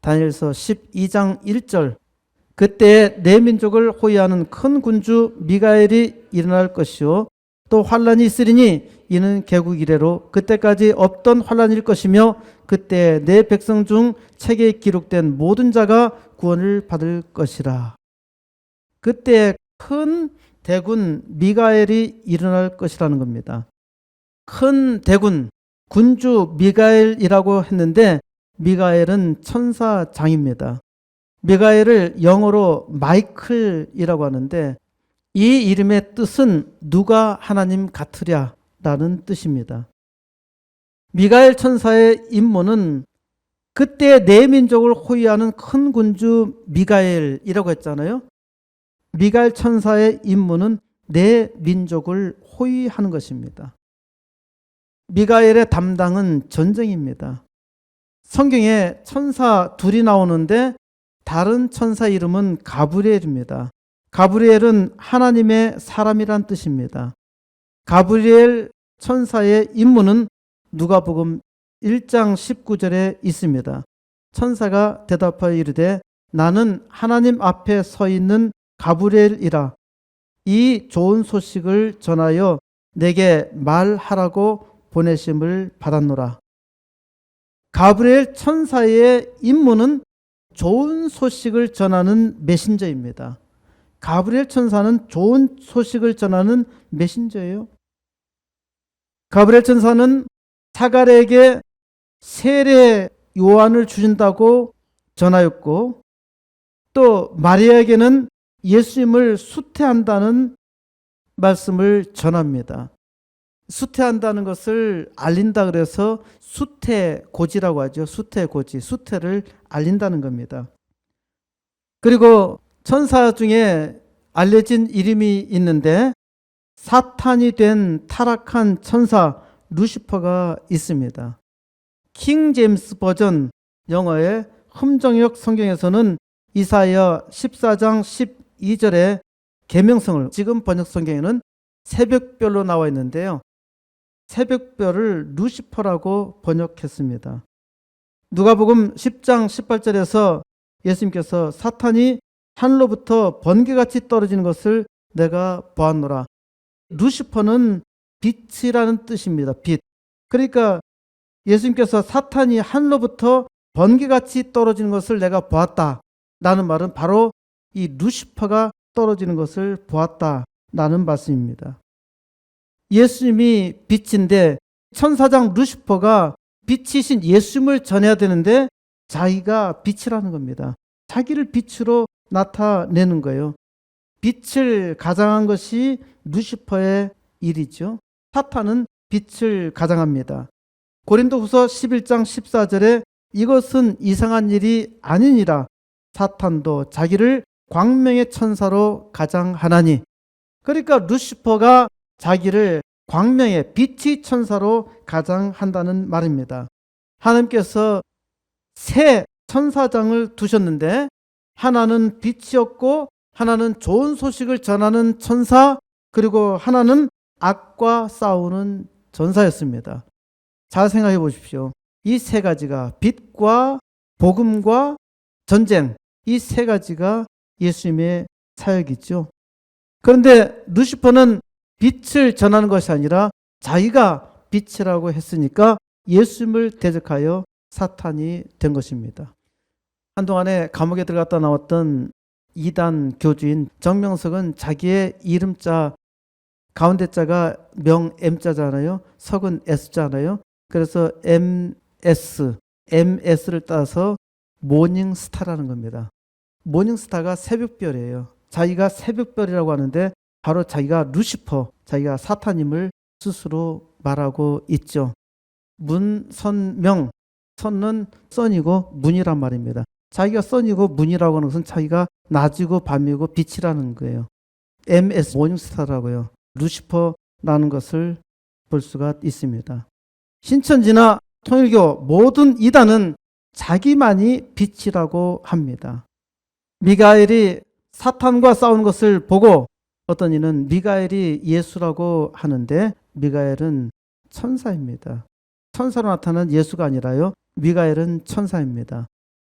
다니엘서 12장 1절 그때 내 민족을 호위하는 큰 군주 미가엘이 일어날 것이요 또 환란이 있으리니 이는 개국 이래로 그때까지 없던 환란일 것이며 그때 내 백성 중 책에 기록된 모든 자가 구원을 받을 것이라. 그때 큰 대군 미가엘이 일어날 것이라는 겁니다. 큰 대군 군주 미가엘이라고 했는데 미가엘은 천사장입니다. 미가엘을 영어로 마이클이라고 하는데 이 이름의 뜻은 누가 하나님 같으랴 라는 뜻입니다. 미가엘 천사의 임무는 그때 내 민족을 호위하는 큰 군주 미가엘이라고 했잖아요. 미가엘 천사의 임무는 내 민족을 호위하는 것입니다. 미가엘의 담당은 전쟁입니다. 성경에 천사 둘이 나오는데 다른 천사 이름은 가브리엘입니다. 가브리엘은 하나님의 사람이란 뜻입니다. 가브리엘 천사의 임무는 누가복음 1장 19절에 있습니다. 천사가 대답하여 이르되 나는 하나님 앞에 서 있는 가브리엘이라. 이 좋은 소식을 전하여 내게 말하라고 보내심을 받았노라. 가브리엘 천사의 임무는 좋은 소식을 전하는 메신저입니다. 가브리엘 천사는 좋은 소식을 전하는 메신저예요. 가브리엘 천사는 사가랴에게 세례 요한을 주신다고 전하였고 또 마리아에게는 예수님을 수태한다는 말씀을 전합니다. 수태한다는 것을 알린다 그래서 수태고지라고 하죠. 수태고지, 수태를 알린다는 겁니다. 그리고 천사 중에 알려진 이름이 있는데 사탄이 된 타락한 천사 루시퍼가 있습니다. 킹 제임스 버전 영어의 흠정역 성경에서는 이사야 14장 12절에 계명성을 지금 번역 성경에는 새벽별로 나와 있는데요. 새벽별을 루시퍼라고 번역했습니다. 누가복음 10장 18절에서 예수님께서 사탄이 하늘로부터 번개같이 떨어지는 것을 내가 보았노라. 루시퍼는 빛이라는 뜻입니다. 빛. 그러니까 예수님께서 사탄이 하늘로부터 번개같이 떨어지는 것을 내가 보았다. 라는 말은 바로 이 루시퍼가 떨어지는 것을 보았다라는 말씀입니다. 예수님이 빛인데 천사장 루시퍼가 빛이신 예수님을 전해야 되는데 자기가 빛이라는 겁니다. 자기를 빛으로 나타내는 거예요. 빛을 가장한 것이 루시퍼의 일이죠. 사탄은 빛을 가장합니다. 고린도후서 11장 14절에 이것은 이상한 일이 아니니라. 사탄도 자기를 광명의 천사로 가장하나니. 그러니까 루시퍼가 자기를 광명의 빛의 천사로 가장한다는 말입니다. 하나님께서 세 천사장을 두셨는데 하나는 빛이었고 하나는 좋은 소식을 전하는 천사, 그리고 하나는 악과 싸우는 전사였습니다. 잘 생각해 보십시오. 이 세 가지가 빛과 복음과 전쟁, 이 세 가지가 예수님의 사역이죠. 그런데 루시퍼는 빛을 전하는 것이 아니라 자기가 빛이라고 했으니까 예수님을 대적하여 사탄이 된 것입니다. 한동안에 감옥에 들어갔다 나왔던 이단 교주인 정명석은 자기의 이름자 가운데 자가 명M자잖아요. 석은 S자잖아요. 그래서 MS를 따서 모닝스타라는 겁니다. 모닝스타가 새벽별이에요. 자기가 새벽별이라고 하는데 바로 자기가 루시퍼, 자기가 사탄임을 스스로 말하고 있죠. 문선명, 선은 선이고 문이란 말입니다. 자기가 선이고 문이라고 하는 것은 자기가 낮이고 밤이고 빛이라는 거예요. MS 모닝스타라고요. 루시퍼라는 것을 볼 수가 있습니다. 신천지나 통일교 모든 이단은 자기만이 빛이라고 합니다. 미가엘이 사탄과 싸우는 것을 보고 어떤 이는 미가엘이 예수라고 하는데 미가엘은 천사입니다. 천사로 나타난 예수가 아니라요. 미가엘은 천사입니다.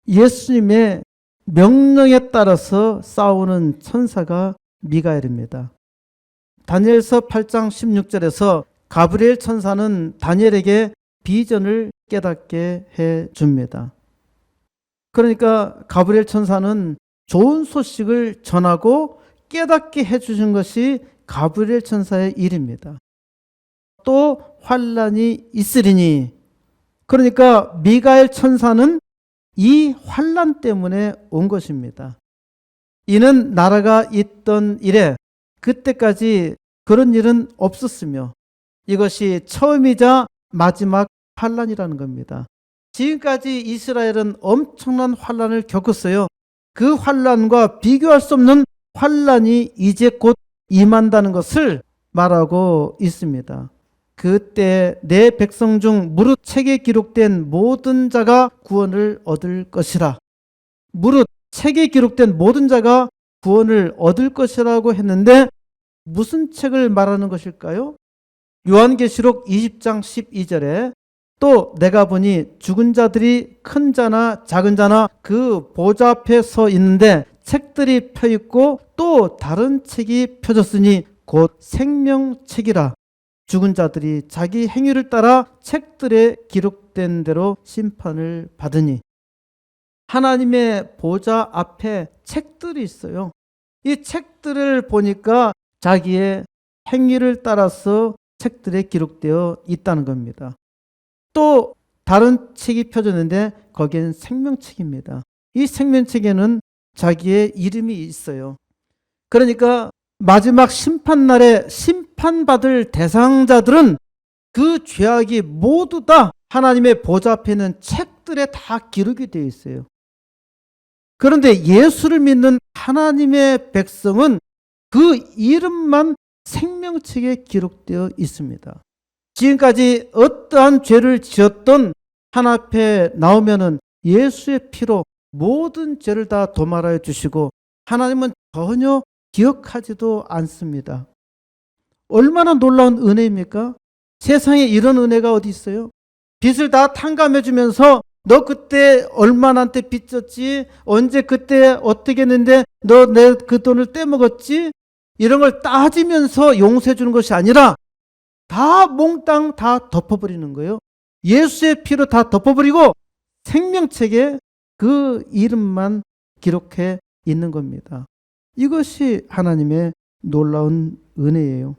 예수님의 명령에 따라서 싸우는 천사가 미가엘입니다. 다니엘서 8장 16절에서 가브리엘 천사는 다니엘에게 비전을 깨닫게 해 줍니다. 그러니까 가브리엘 천사는 좋은 소식을 전하고 깨닫게 해 주신 것이 가브리엘 천사의 일입니다. 또 환난이 있으리니, 그러니까 미가엘 천사는 이 환난 때문에 온 것입니다. 이는 나라가 있던 이래 그때까지 그런 일은 없었으며 이것이 처음이자 마지막 환난이라는 겁니다. 지금까지 이스라엘은 엄청난 환난을 겪었어요. 그 환난과 비교할 수 없는 환난이 이제 곧 임한다는 것을 말하고 있습니다. 그때 내 백성 중 무릇 책에 기록된 모든 자가 구원을 얻을 것이라. 무릇 책에 기록된 모든 자가 구원을 얻을 것이라고 했는데 무슨 책을 말하는 것일까요? 요한계시록 20장 12절에 또 내가 보니 죽은 자들이 큰 자나 작은 자나 그 보좌 앞에 서 있는데 책들이 펴 있고 또 다른 책이 펴졌으니 곧 생명책이라. 죽은 자들이 자기 행위를 따라 책들에 기록된 대로 심판을 받으니. 하나님의 보좌 앞에 책들이 있어요. 이 책들을 보니까 자기의 행위를 따라서 책들에 기록되어 있다는 겁니다. 또 다른 책이 펴졌는데 거기엔 생명책입니다. 이 생명책에는 자기의 이름이 있어요. 그러니까 마지막 심판날에 심판받을 대상자들은 그 죄악이 모두 다 하나님의 보좌 앞에 있는 책들에 다 기록이 되어 있어요. 그런데 예수를 믿는 하나님의 백성은 그 이름만 생명책에 기록되어 있습니다. 지금까지 어떠한 죄를 지었던 하나님 앞에 나오면은 예수의 피로 모든 죄를 다 도말하여 주시고 하나님은 전혀 기억하지도 않습니다. 얼마나 놀라운 은혜입니까? 세상에 이런 은혜가 어디 있어요? 빚을 다 탕감해 주면서 너 그때 얼마 나한테 빚졌지? 언제 그때 어떻게 했는데 너 내 그 돈을 떼먹었지? 이런 걸 따지면서 용서해 주는 것이 아니라 다 몽땅 다 덮어버리는 거예요. 예수의 피로 다 덮어버리고 생명책에 그 이름만 기록해 있는 겁니다. 이것이 하나님의 놀라운 은혜예요.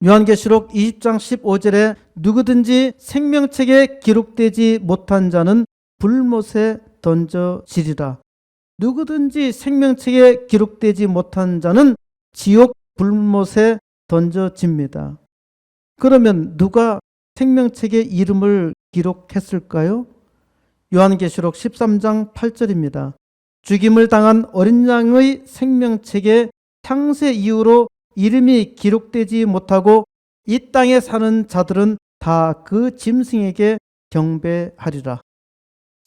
요한계시록 20장 15절에 누구든지 생명책에 기록되지 못한 자는 불못에 던져지리라. 누구든지 생명책에 기록되지 못한 자는 지옥 불못에 던져집니다. 그러면 누가 생명책에 이름을 기록했을까요? 요한계시록 13장 8절입니다. 죽임을 당한 어린 양의 생명책에 창세 이후로 이름이 기록되지 못하고 이 땅에 사는 자들은 다 그 짐승에게 경배하리라.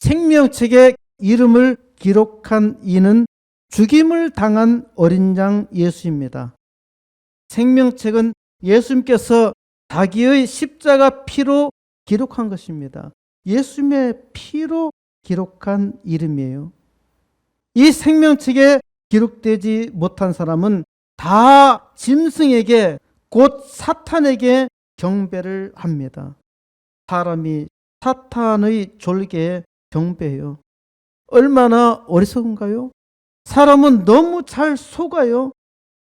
생명책에 이름을 기록한 이는 죽임을 당한 어린 양 예수입니다. 생명책은 예수님께서 자기의 십자가 피로 기록한 것입니다. 예수님의 피로 기록한 이름이에요. 이 생명책에 기록되지 못한 사람은 다 짐승에게 곧 사탄에게 경배를 합니다. 사람이 사탄의 졸개에 경배해요. 얼마나 어리석은가요? 사람은 너무 잘 속아요.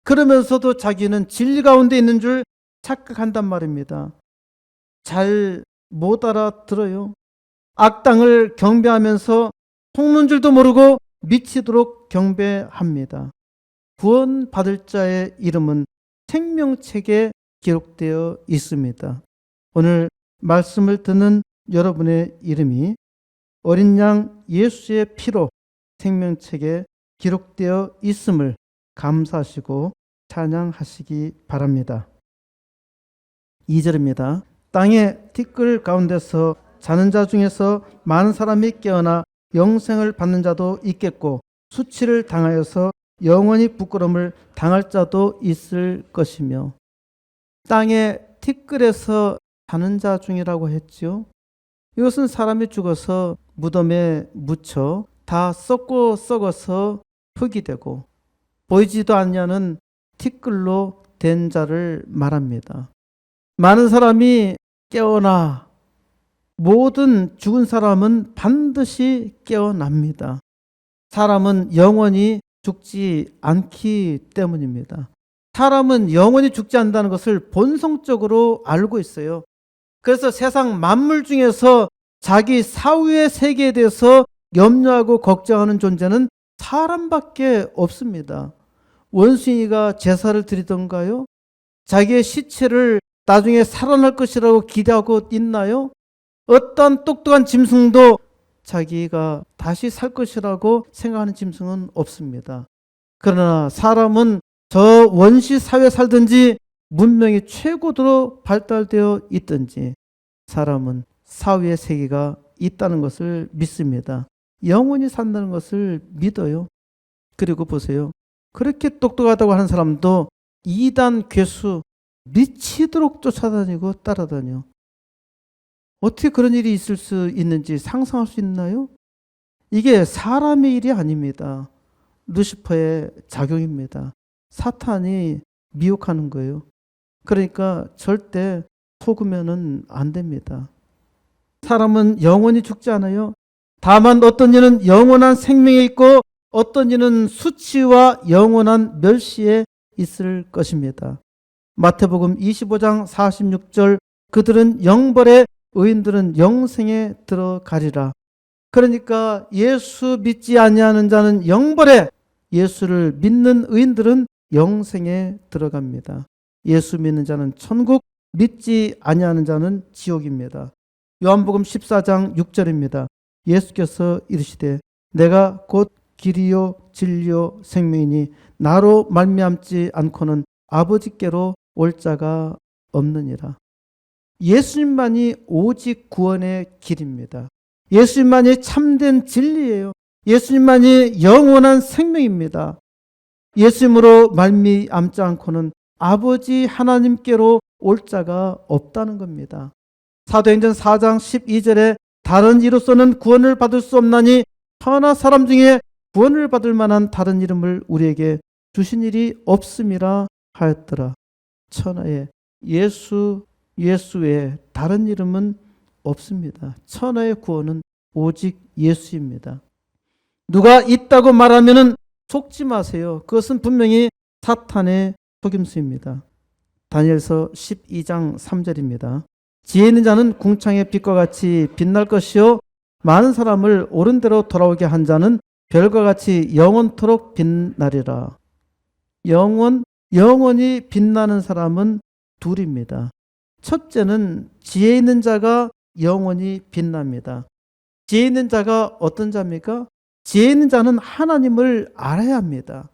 그러면서도 자기는 진리 가운데 있는 줄 착각한단 말입니다. 잘 못 알아들어요. 악당을 경배하면서 속는 줄도 모르고 미치도록 경배합니다. 구원받을 자의 이름은 생명책에 기록되어 있습니다. 오늘 말씀을 듣는 여러분의 이름이 어린 양 예수의 피로 생명책에 기록되어 있음을 감사하시고 찬양하시기 바랍니다. 2절입니다. 땅의 티끌 가운데서 자는 자 중에서 많은 사람이 깨어나 영생을 받는 자도 있겠고 수치를 당하여서 영원히 부끄러움을 당할 자도 있을 것이며. 땅의 티끌에서 자는 자 중이라고 했지요. 이것은 사람이 죽어서 무덤에 묻혀 다 썩고 썩어서 흙이 되고 보이지도 않냐는 티끌로 된 자를 말합니다. 많은 사람이 깨어나 모든 죽은 사람은 반드시 깨어납니다. 사람은 영원히 죽지 않기 때문입니다. 사람은 영원히 죽지 않는다는 것을 본성적으로 알고 있어요. 그래서 세상 만물 중에서 자기 사후의 세계에 대해서 염려하고 걱정하는 존재는 사람밖에 없습니다. 원숭이가 제사를 드리던가요? 자기의 시체를 나중에 살아날 것이라고 기대하고 있나요? 어떤 똑똑한 짐승도 자기가 다시 살 것이라고 생각하는 짐승은 없습니다. 그러나 사람은 저 원시 사회에 살든지 문명이 최고도로 발달되어 있든지 사람은 사후의 세계가 있다는 것을 믿습니다. 영원히 산다는 것을 믿어요. 그리고 보세요. 그렇게 똑똑하다고 하는 사람도 이단 괴수 미치도록 쫓아다니고 따라다녀. 어떻게 그런 일이 있을 수 있는지 상상할 수 있나요? 이게 사람의 일이 아닙니다. 루시퍼의 작용입니다. 사탄이 미혹하는 거예요. 그러니까 절대 속으면은 안 됩니다. 사람은 영원히 죽지 않아요. 다만 어떤 이는 영원한 생명에 있고 어떤 이는 수치와 영원한 멸시에 있을 것입니다. 마태복음 25장 46절 그들은 영벌에 의인들은 영생에 들어가리라. 그러니까 예수 믿지 아니하는 자는 영벌에, 예수를 믿는 의인들은 영생에 들어갑니다. 예수 믿는 자는 천국, 믿지 아니하는 자는 지옥입니다. 요한복음 14장 6절입니다. 예수께서 이르시되 내가 곧 길이요 진리요 생명이니 나로 말미암지 않고는 아버지께로 올 자가 없느니라. 예수님만이 오직 구원의 길입니다. 예수님만이 참된 진리예요. 예수님만이 영원한 생명입니다. 예수님으로 말미암지 않고는 아버지 하나님께로 올 자가 없다는 겁니다. 사도행전 4장 12절에 다른 이로서는 구원을 받을 수 없나니 천하 사람 중에 구원을 받을 만한 다른 이름을 우리에게 주신 일이 없음이라 하였더라. 천하에 예수 외에 다른 이름은 없습니다. 천하의 구원은 오직 예수입니다. 누가 있다고 말하면은 속지 마세요. 그것은 분명히 사탄의 속임수입니다. 다니엘서 12장 3절입니다. 지혜 있는 자는 궁창의 빛과 같이 빛날 것이요 많은 사람을 옳은 대로 돌아오게 한 자는 별과 같이 영원토록 빛나리라. 영원히 빛나는 사람은 둘입니다. 첫째는 지혜 있는 자가 영원히 빛납니다. 지혜 있는 자가 어떤 자입니까? 지혜 있는 자는 하나님을 알아야 합니다.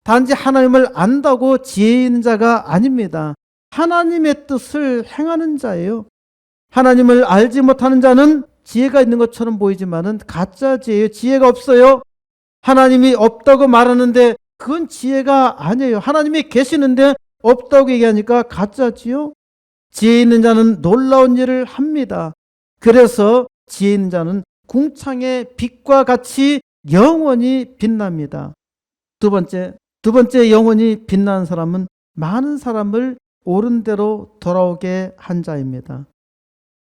단지 하나님을 안다고 지혜 있는 자가 아닙니다. 하나님의 뜻을 행하는 자예요. 하나님을 알지 못하는 자는 지혜가 있는 것처럼 보이지만은 가짜 지혜예요. 지혜가 없어요. 하나님이 없다고 말하는데 그건 지혜가 아니에요. 하나님이 계시는데 없다고 얘기하니까 가짜지요. 지혜 있는 자는 놀라운 일을 합니다. 그래서 지혜 있는 자는 궁창의 빛과 같이 영원히 빛납니다. 두 번째 영원히 빛나는 사람은 많은 사람을 옳은 대로 돌아오게 한 자입니다.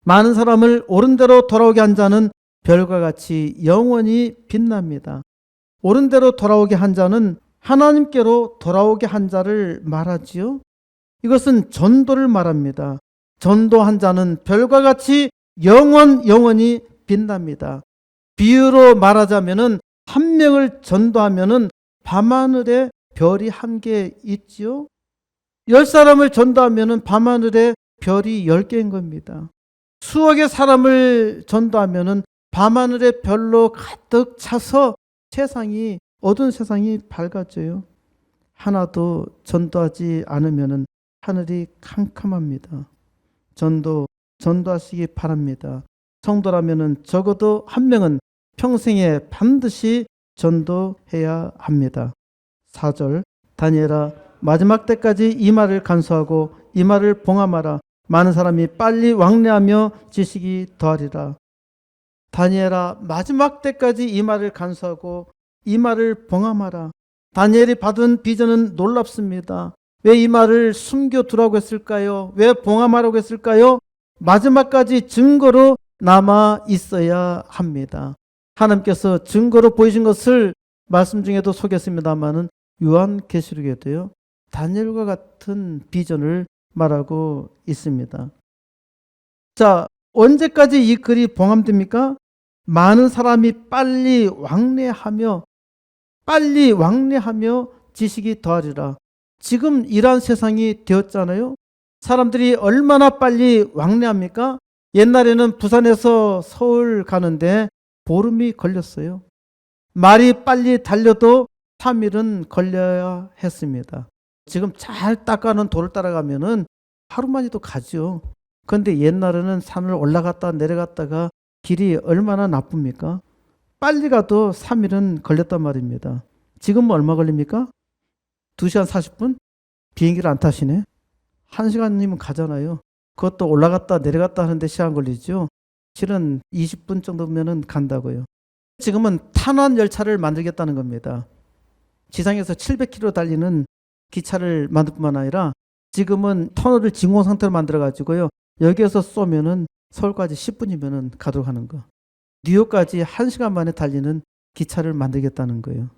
많은 사람을 옳은 대로 돌아오게 한 자는 별과 같이 영원히 빛납니다. 옳은 대로 돌아오게 한 자는 하나님께로 돌아오게 한 자를 말하지요. 이것은 전도를 말합니다. 전도한 자는 별과 같이 영원히 빛납니다. 비유로 말하자면은 한 명을 전도하면은 밤하늘에 별이 한 개 있지요. 10사람을 전도하면은 밤하늘에 별이 10개인 겁니다. 수억의 사람을 전도하면은 밤하늘에 별로 가득 차서 세상이, 어두운 세상이 밝아져요. 하나도 전도하지 않으면은 하늘이 캄캄합니다. 전도하시기 바랍니다. 성도라면은 적어도 한 명은 평생에 반드시 전도해야 합니다. 4절 다니엘아 마지막 때까지 이 말을 간수하고 이 말을 봉함하라. 많은 사람이 빨리 왕래하며 지식이 더하리라. 다니엘아, 마지막 때까지 이 말을 간수하고 이 말을 봉함하라. 다니엘이 받은 비전은 놀랍습니다. 왜 이 말을 숨겨두라고 했을까요? 왜 봉함하라고 했을까요? 마지막까지 증거로 남아 있어야 합니다. 하나님께서 증거로 보이신 것을 말씀 중에도 소개했습니다마는 요한계시록에도요, 다니엘과 같은 비전을 말하고 있습니다. 자, 언제까지 이 글이 봉함됩니까? 많은 사람이 빨리 왕래하며 지식이 더하리라. 지금 이러한 세상이 되었잖아요. 사람들이 얼마나 빨리 왕래합니까? 옛날에는 부산에서 서울 가는데 보름이 걸렸어요. 말이 빨리 달려도 3일은 걸려야 했습니다. 지금 잘 닦아놓은 도를 따라가면은 하루만이도 가죠. 그런데 옛날에는 산을 올라갔다 내려갔다가 길이 얼마나 나쁩니까? 빨리 가도 3일은 걸렸단 말입니다. 지금 얼마 걸립니까? 2시간 40분? 비행기를 안 타시네? 1시간이면 가잖아요. 그것도 올라갔다 내려갔다 하는데 시간 걸리죠. 실은 20분 정도면 간다고요. 지금은 탄환 열차를 만들겠다는 겁니다. 지상에서 700km 달리는 기차를 만들 뿐만 아니라 지금은 터널을 진공 상태로 만들어 가지고요, 여기에서 쏘면은 서울까지 10분이면 가도록 하는 거. 뉴욕까지 1시간 만에 달리는 기차를 만들겠다는 거예요.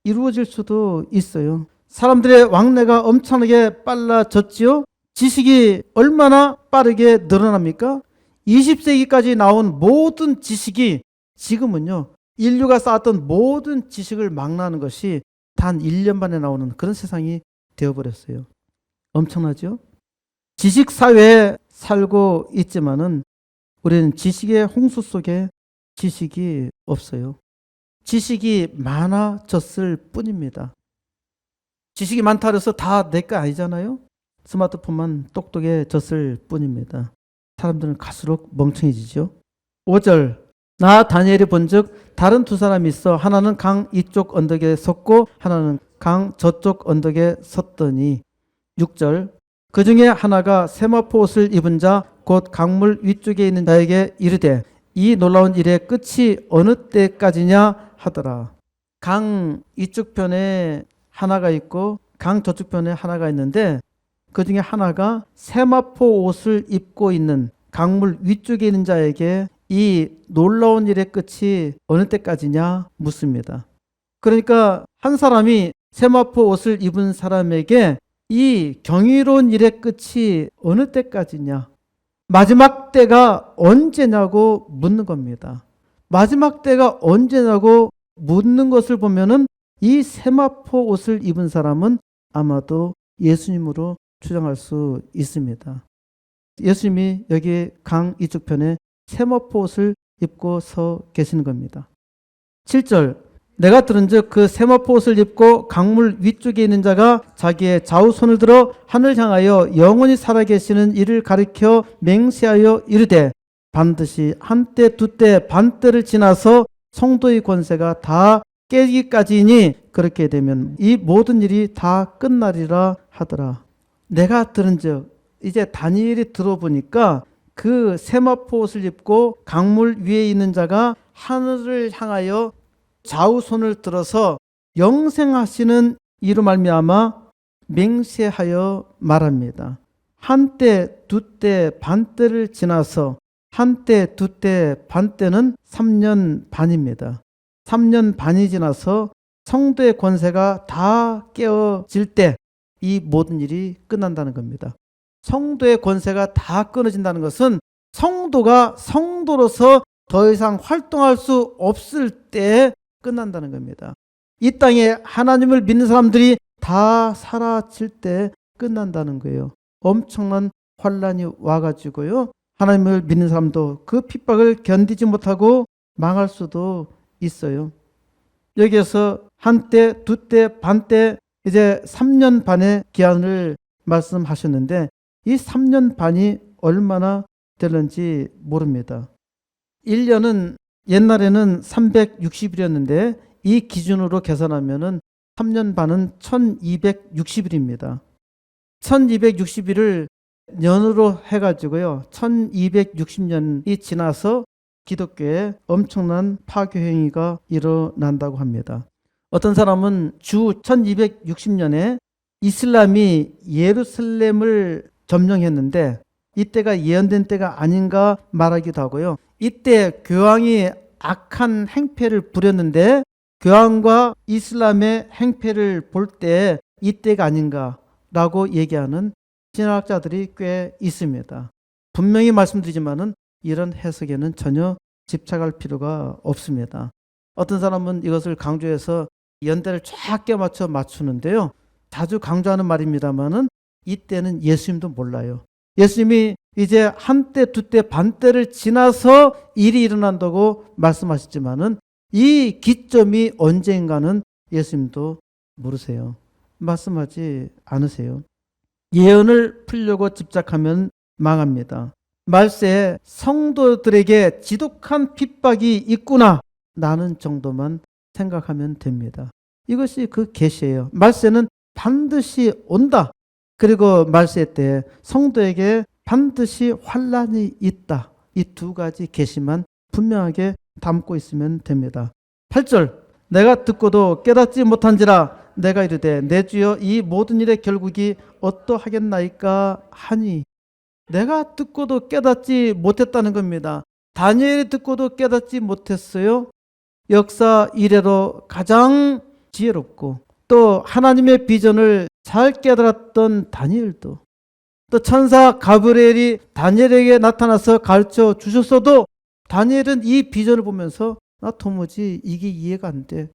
이루어질 수도 있어요. 사람들의 왕래가 엄청나게 빨라졌지요. 지식이 얼마나 빠르게 늘어납니까? 20세기까지 나온 모든 지식이 지금은요, 인류가 쌓았던 모든 지식을 망라하는 것이 단 1년 만에 나오는 그런 세상이 되어버렸어요. 엄청나죠? 지식사회에 살고 있지만은 우리는 지식의 홍수 속에 지식이 없어요. 지식이 많아졌을 뿐입니다. 지식이 많다 그래서 다 내 거 아니잖아요. 스마트폰만 똑똑해졌을 뿐입니다. 사람들은 갈수록 멍청해지죠. 5절, 나 다니엘이 본즉 다른 두 사람이 있어 하나는 강 이쪽 언덕에 섰고 하나는 강 저쪽 언덕에 섰더니. 6절, 그 중에 하나가 세마포 옷을 입은 자 곧 강물 위쪽에 있는 자에게 이르되 이 놀라운 일의 끝이 어느 때까지냐 하더라. 강 이쪽 편에 하나가 있고 강 저쪽 편에 하나가 있는데 그 중에 하나가 세마포 옷을 입고 있는 강물 위쪽에 있는 자에게 이 놀라운 일의 끝이 어느 때까지냐 묻습니다. 그러니까 한 사람이 세마포 옷을 입은 사람에게 이 경이로운 일의 끝이 어느 때까지냐, 마지막 때가 언제냐고 묻는 겁니다. 마지막 때가 언제냐고 묻는 것을 보면은 이 세마포 옷을 입은 사람은 아마도 예수님으로 추정할 수 있습니다. 예수님이 여기 강 이쪽 편에 세마포 옷을 입고 서 계시는 겁니다. 7절, 내가 들은즉 그 세마포 옷을 입고 강물 위쪽에 있는 자가 자기의 좌우손을 들어 하늘 향하여 영원히 살아계시는 이를 가리켜 맹세하여 이르되 반드시 한때 두때 반때를 지나서 성도의 권세가 다 깨지기까지니 그렇게 되면 이 모든 일이 다 끝나리라 하더라. 내가 들은즉, 이제 다니엘이 들어보니까 그 세마포 옷을 입고 강물 위에 있는 자가 하늘을 향하여 좌우손을 들어서 영생하시는 이로 말미암아 맹세하여 말합니다. 한때 두때 반때를 지나서, 한때 두때 반때는 3년 반입니다. 3년 반이 지나서 성도의 권세가 다 깨어질 때 이 모든 일이 끝난다는 겁니다. 성도의 권세가 다 끊어진다는 것은 성도가 성도로서 더 이상 활동할 수 없을 때 끝난다는 겁니다. 이 땅에 하나님을 믿는 사람들이 다 사라질 때 끝난다는 거예요. 엄청난 환란이 와가지고요, 하나님을 믿는 사람도 그 핍박을 견디지 못하고 망할 수도 있어요. 여기에서 한때, 두때, 반때, 이제 3년 반의 기한을 말씀하셨는데 이 3년 반이 얼마나 되는지 모릅니다. 1년은 옛날에는 360일이었는데 이 기준으로 계산하면은 3년 반은 1260일입니다. 1260일을 년으로 해가지고요, 1260년이 지나서 기독교에 엄청난 파괴 행위가 일어난다고 합니다. 어떤 사람은 주 1260년에 이슬람이 예루살렘을 점령했는데 이때가 예언된 때가 아닌가 말하기도 하고요. 이때 교황이 악한 행패를 부렸는데 교황과 이슬람의 행패를 볼 때 이때가 아닌가라고 얘기하는 신학자들이 꽤 있습니다. 분명히 말씀드리지만은 이런 해석에는 전혀 집착할 필요가 없습니다. 어떤 사람은 이것을 강조해서 연대를 쫙 껴맞춰 맞추는데요. 자주 강조하는 말입니다만은 이때는 예수님도 몰라요. 예수님이 이제 한때, 두때, 반때를 지나서 일이 일어난다고 말씀하셨지만은 이 기점이 언젠가는 예수님도 모르세요. 말씀하지 않으세요. 예언을 풀려고 집착하면 망합니다. 말세에 성도들에게 지독한 핍박이 있구나 라는 정도만 생각하면 됩니다. 이것이 그 계시예요. 말세는 반드시 온다. 그리고 말세 때 성도에게 반드시 환난이 있다. 이 두 가지 계시만 분명하게 담고 있으면 됩니다. 8절 내가 듣고도 깨닫지 못한지라 내가 이르되 내 주여 이 모든 일의 결국이 어떠하겠나이까 하니. 내가 듣고도 깨닫지 못했다는 겁니다. 다니엘이 듣고도 깨닫지 못했어요. 역사 이래로 가장 지혜롭고 또 하나님의 비전을 잘 깨달았던 다니엘도, 또 천사 가브리엘이 다니엘에게 나타나서 가르쳐 주셨어도 다니엘은 이 비전을 보면서 나 도무지 이게 이해가 안 돼.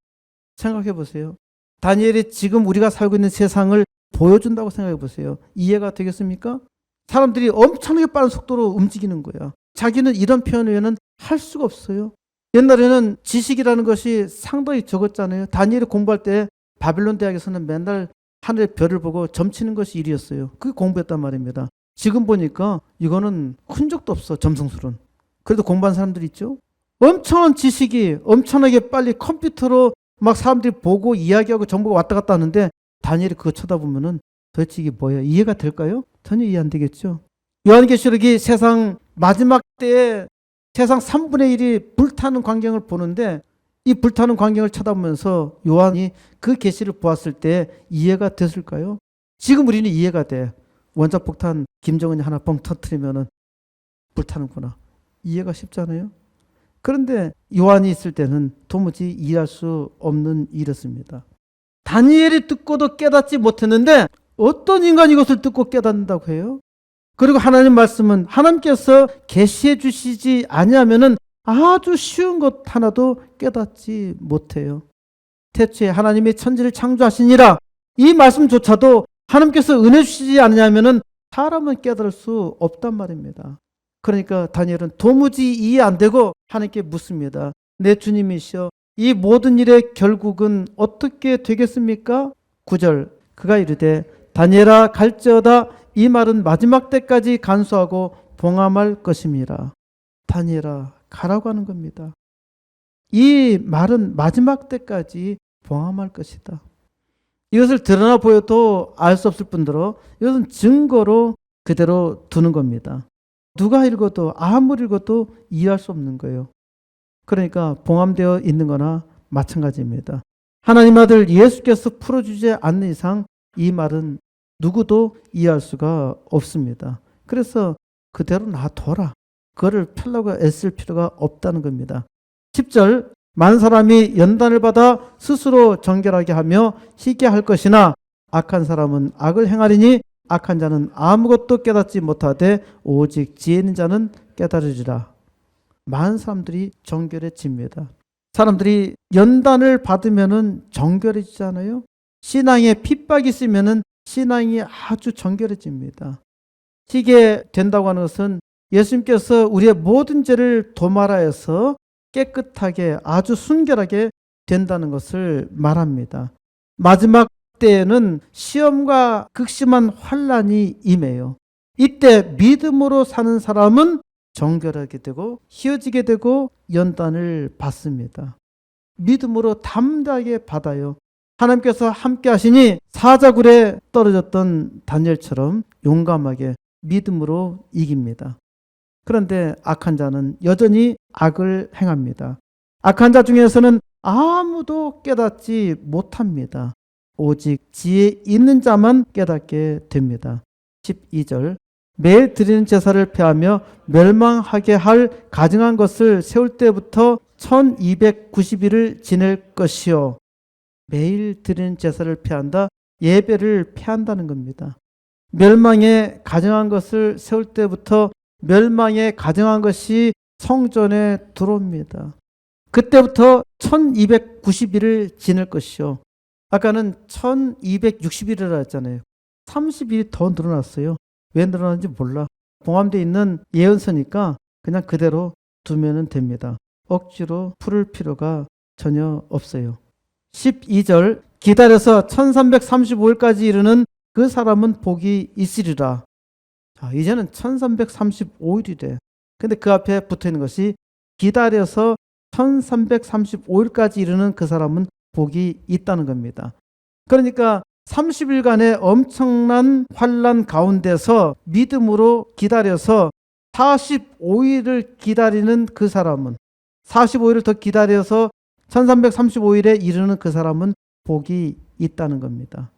생각해 보세요. 다니엘이 지금 우리가 살고 있는 세상을 보여준다고 생각해 보세요. 이해가 되겠습니까? 사람들이 엄청나게 빠른 속도로 움직이는 거야. 자기는 이런 표현 외에는 할 수가 없어요. 옛날에는 지식이라는 것이 상당히 적었잖아요. 다니엘이 공부할 때 바빌론 대학에서는 맨날 하늘의 별을 보고 점치는 것이 일이었어요. 그게 공부했단 말입니다. 지금 보니까 이거는 흔적도 없어. 점성술은. 그래도 공부한 사람들이 있죠. 엄청난 지식이 엄청나게 빨리 컴퓨터로 막 사람들이 보고 이야기하고 정보가 왔다 갔다 하는데 다니엘이 그거 쳐다보면은 도대체 이게 뭐예요? 이해가 될까요? 전혀 이해 안 되겠죠. 요한계시록이 세상 마지막 때에 세상 3분의 1이 불타는 광경을 보는데 이 불타는 광경을 쳐다보면서 요한이 그 계시를 보았을 때 이해가 됐을까요? 지금 우리는 이해가 돼. 원자폭탄 김정은이 하나 뻥 터뜨리면은 불타는구나. 이해가 쉽잖아요. 그런데 요한이 있을 때는 도무지 이해할 수 없는 일이었습니다. 다니엘이 듣고도 깨닫지 못했는데 어떤 인간이 이것을 듣고 깨닫는다고 해요? 그리고 하나님 말씀은 하나님께서 계시해 주시지 아니하면은 아주 쉬운 것 하나도 깨닫지 못해요. 태초에 하나님이 천지를 창조하시니라 이 말씀조차도 하나님께서 은혜 주시지 않냐면은 사람은 깨달을 수 없단 말입니다. 그러니까 다니엘은 도무지 이해 안 되고 하나님께 묻습니다. 내 주님이시여 이 모든 일의 결국은 어떻게 되겠습니까? 9절 그가 이르되 다니엘아 갈지어다 이 말은 마지막 때까지 간수하고 봉함할 것임이라. 다니엘아 가라고 하는 겁니다. 이 말은 마지막 때까지 봉함할 것이다. 이것을 드러나 보여도 알 수 없을 뿐더러 이것은 증거로 그대로 두는 겁니다. 누가 읽어도 아무리 읽어도 이해할 수 없는 거예요. 그러니까 봉함되어 있는 거나 마찬가지입니다. 하나님 아들 예수께서 풀어주지 않는 이상 이 말은 누구도 이해할 수가 없습니다. 그래서 그대로 놔둬라. 그거를 펴려고 애쓸 필요가 없다는 겁니다. 10절 많은 사람이 연단을 받아 스스로 정결하게 하며 희게 할 것이나 악한 사람은 악을 행하리니 악한 자는 아무것도 깨닫지 못하되 오직 지혜 있는 자는 깨달으리라. 많은 사람들이 정결해집니다. 사람들이 연단을 받으면은 정결해지잖아요. 신앙에 핍박이 있으면은 신앙이 아주 정결해집니다. 희게 된다고 하는 것은 예수님께서 우리의 모든 죄를 도말하여서 깨끗하게 아주 순결하게 된다는 것을 말합니다. 마지막 때에는 시험과 극심한 환난이 임해요. 이때 믿음으로 사는 사람은 정결하게 되고 희어지게 되고 연단을 받습니다. 믿음으로 담대하게 받아요. 하나님께서 함께 하시니 사자굴에 떨어졌던 다니엘처럼 용감하게 믿음으로 이깁니다. 그런데 악한 자는 여전히 악을 행합니다. 악한 자 중에서는 아무도 깨닫지 못합니다. 오직 지혜 있는 자만 깨닫게 됩니다. 12절 매일 드리는 제사를 폐하며 멸망하게 할 가증한 것을 세울 때부터 1290일을 지낼 것이요. 매일 드리는 제사를 폐한다. 예배를 폐한다는 겁니다. 멸망에 가증한 것을 세울 때부터 멸망에 가증한 것이 성전에 들어옵니다. 그때부터 1290일을 지낼 것이요. 아까는 1260일이라 했잖아요. 30일이 더 늘어났어요. 왜 늘어났는지 몰라. 봉함되어 있는 예언서니까 그냥 그대로 두면 됩니다. 억지로 풀을 필요가 전혀 없어요. 12절 기다려서 1335일까지 이르는 그 사람은 복이 있으리라. 자, 이제는 1335일이래. 근데 그 앞에 붙어 있는 것이 기다려서 1335일까지 이르는 그 사람은 복이 있다는 겁니다. 그러니까 30일간의 엄청난 환난 가운데서 믿음으로 기다려서 45일을 기다리는 그 사람은 45일을 더 기다려서 1335일에 이르는 그 사람은 복이 있다는 겁니다.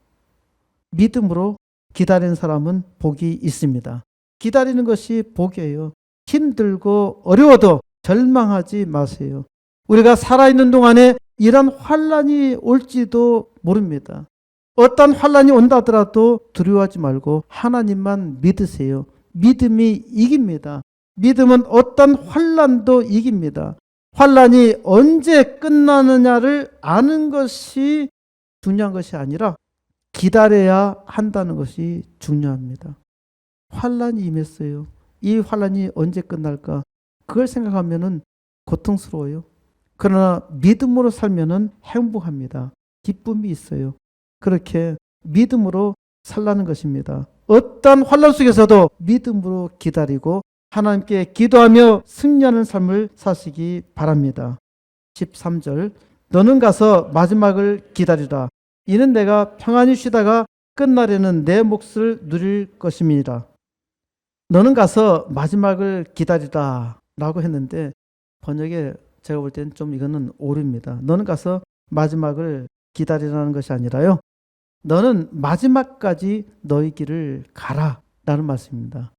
믿음으로 기다리는 사람은 복이 있습니다. 기다리는 것이 복이에요. 힘들고 어려워도 절망하지 마세요. 우리가 살아있는 동안에 이런 환난이 올지도 모릅니다. 어떤 환난이 온다 하더라도 두려워하지 말고 하나님만 믿으세요. 믿음이 이깁니다. 믿음은 어떤 환난도 이깁니다. 환난이 언제 끝나느냐를 아는 것이 중요한 것이 아니라 기다려야 한다는 것이 중요합니다. 환난이 임했어요. 이 환난이 언제 끝날까? 그걸 생각하면 고통스러워요. 그러나 믿음으로 살면 행복합니다. 기쁨이 있어요. 그렇게 믿음으로 살라는 것입니다. 어떤 환난 속에서도 믿음으로 기다리고 하나님께 기도하며 승리하는 삶을 사시기 바랍니다. 13절 너는 가서 마지막을 기다리라. 이는 내가 평안히 쉬다가 끝날에는 내 몫을 누릴 것임이니라. 너는 가서 마지막을 기다리라 라고 했는데 번역에 제가 볼 때는 좀 이거는 오류입니다. 너는 가서 마지막을 기다리라는 것이 아니라요. 너는 마지막까지 너의 길을 가라 라는 말씀입니다.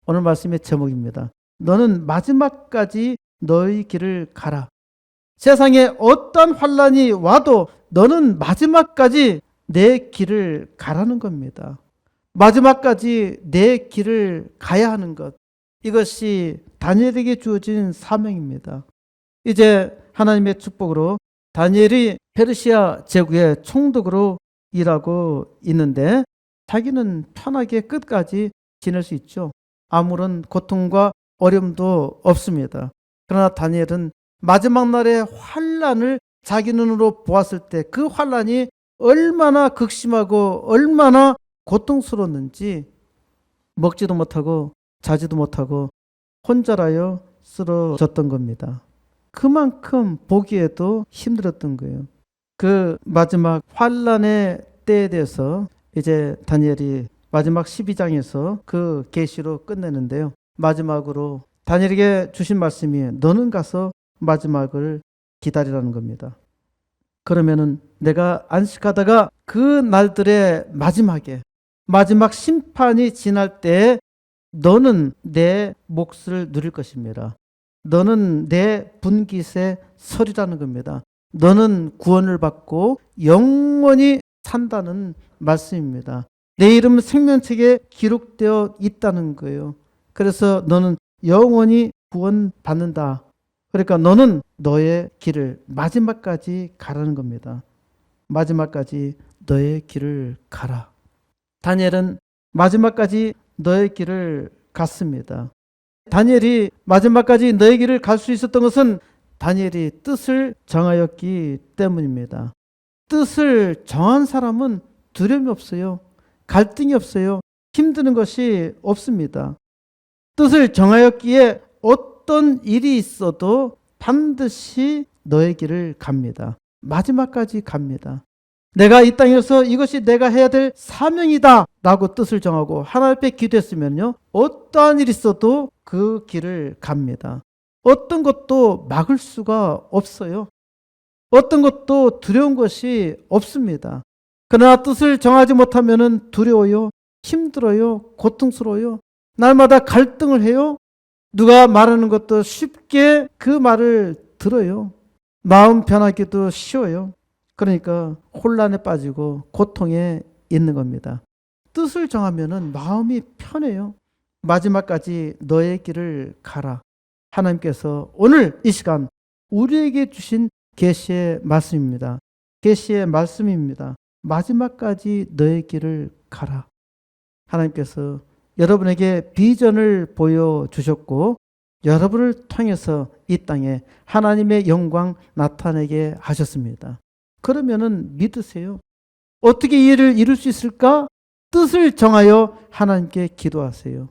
오늘 말씀의 제목입니다. 너는 마지막까지 너의 길을 가라. 세상에 어떤 환난이 와도 너는 마지막까지 내 길을 가라는 겁니다. 마지막까지 내 길을 가야 하는 것. 이것이 다니엘에게 주어진 사명입니다. 이제 하나님의 축복으로 다니엘이 페르시아 제국의 총독으로 일하고 있는데 자기는 편하게 끝까지 지낼 수 있죠. 아무런 고통과 어려움도 없습니다. 그러나 다니엘은 마지막 날의 환난을 자기 눈으로 보았을 때 그 환난이 얼마나 극심하고 얼마나 고통스러웠는지 먹지도 못하고 자지도 못하고 혼자라여 쓰러졌던 겁니다. 그만큼 보기에도 힘들었던 거예요. 그 마지막 환난의 때에 대해서 이제 다니엘이 마지막 12장에서 그 계시로 끝내는데요. 마지막으로 다니엘에게 주신 말씀이 너는 가서 마지막을 기다리라는 겁니다. 그러면은 내가 안식하다가 그 날들의 마지막에 마지막 심판이 지날 때 너는 내 몫을 누릴 것입니다. 너는 내 분깃에 서리라는 겁니다. 너는 구원을 받고 영원히 산다는 말씀입니다. 내 이름은 생명책에 기록되어 있다는 거예요. 그래서 너는 영원히 구원받는다. 그러니까 너는 너의 길을 마지막까지 가라는 겁니다. 마지막까지 너의 길을 가라. 다니엘은 마지막까지 너의 길을 갔습니다. 다니엘이 마지막까지 너의 길을 갈 수 있었던 것은 다니엘이 뜻을 정하였기 때문입니다. 뜻을 정한 사람은 두려움이 없어요. 갈등이 없어요. 힘드는 것이 없습니다. 뜻을 정하였기에 어떤 일이 있어도 반드시 너의 길을 갑니다. 마지막까지 갑니다. 내가 이 땅에서 이것이 내가 해야 될 사명이다 라고 뜻을 정하고 하나님 앞에 기도했으면요, 어떠한 일이 있어도 그 길을 갑니다. 어떤 것도 막을 수가 없어요. 어떤 것도 두려운 것이 없습니다. 그러나 뜻을 정하지 못하면 두려워요, 힘들어요, 고통스러워요, 날마다 갈등을 해요. 누가 말하는 것도 쉽게 그 말을 들어요. 마음 변하기도 쉬워요. 그러니까 혼란에 빠지고 고통에 있는 겁니다. 뜻을 정하면 마음이 편해요. 마지막까지 너의 길을 가라. 하나님께서 오늘 이 시간 우리에게 주신 계시의 말씀입니다. 계시의 말씀입니다. 마지막까지 너의 길을 가라. 하나님께서 여러분에게 비전을 보여주셨고 여러분을 통해서 이 땅에 하나님의 영광 나타내게 하셨습니다. 그러면은 믿으세요. 어떻게 이 일을 이룰 수 있을까? 뜻을 정하여 하나님께 기도하세요.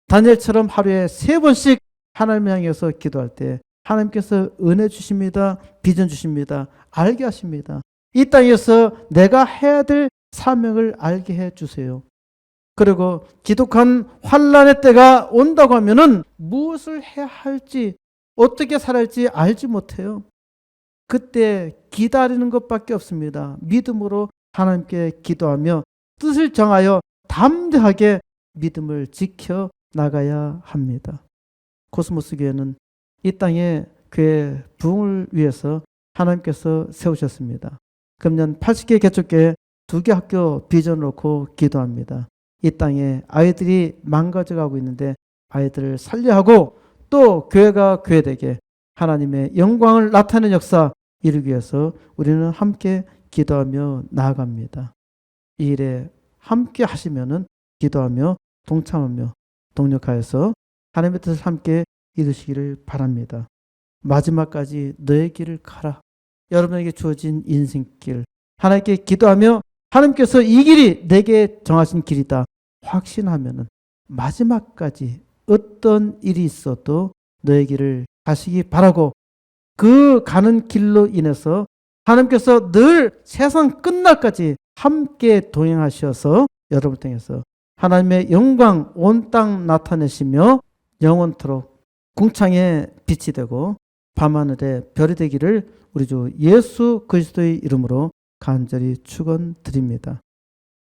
다니엘처럼 하루에 3번씩 하나님 향해서 기도할 때 하나님께서 은혜 주십니다. 비전 주십니다. 알게 하십니다. 이 땅에서 내가 해야 될 사명을 알게 해 주세요. 그리고 기독한 환란의 때가 온다고 하면은 무엇을 해야 할지, 어떻게 살아야 할지 알지 못해요. 그때 기다리는 것밖에 없습니다. 믿음으로 하나님께 기도하며 뜻을 정하여 담대하게 믿음을 지켜 나가야 합니다. 코스모스 교회는 이 땅에 교회 부흥을 위해서 하나님께서 세우셨습니다. 금년 80개 개척교회 2개 학교 비전을 놓고 기도합니다. 이 땅에 아이들이 망가져가고 있는데 아이들을 살려하고 또 교회가 교회되게 하나님의 영광을 나타내는 역사 이루기 위해서 우리는 함께 기도하며 나아갑니다. 이 일에 함께 하시면은 기도하며 동참하며 동력하여서 하나님의 뜻을 함께 이루시기를 바랍니다. 마지막까지 너의 길을 가라. 여러분에게 주어진 인생길 하나님께 기도하며 하나님께서 이 길이 내게 정하신 길이다 확신하면은 마지막까지 어떤 일이 있어도 너의 길을 가시기 바라고, 그 가는 길로 인해서 하나님께서 늘 세상 끝날까지 함께 동행하셔서 여러분 통해서 하나님의 영광 온 땅 나타내시며 영원토록 궁창의 빛이 되고 밤하늘의 별이 되기를 우리 주 예수 그리스도의 이름으로 간절히 축원드립니다.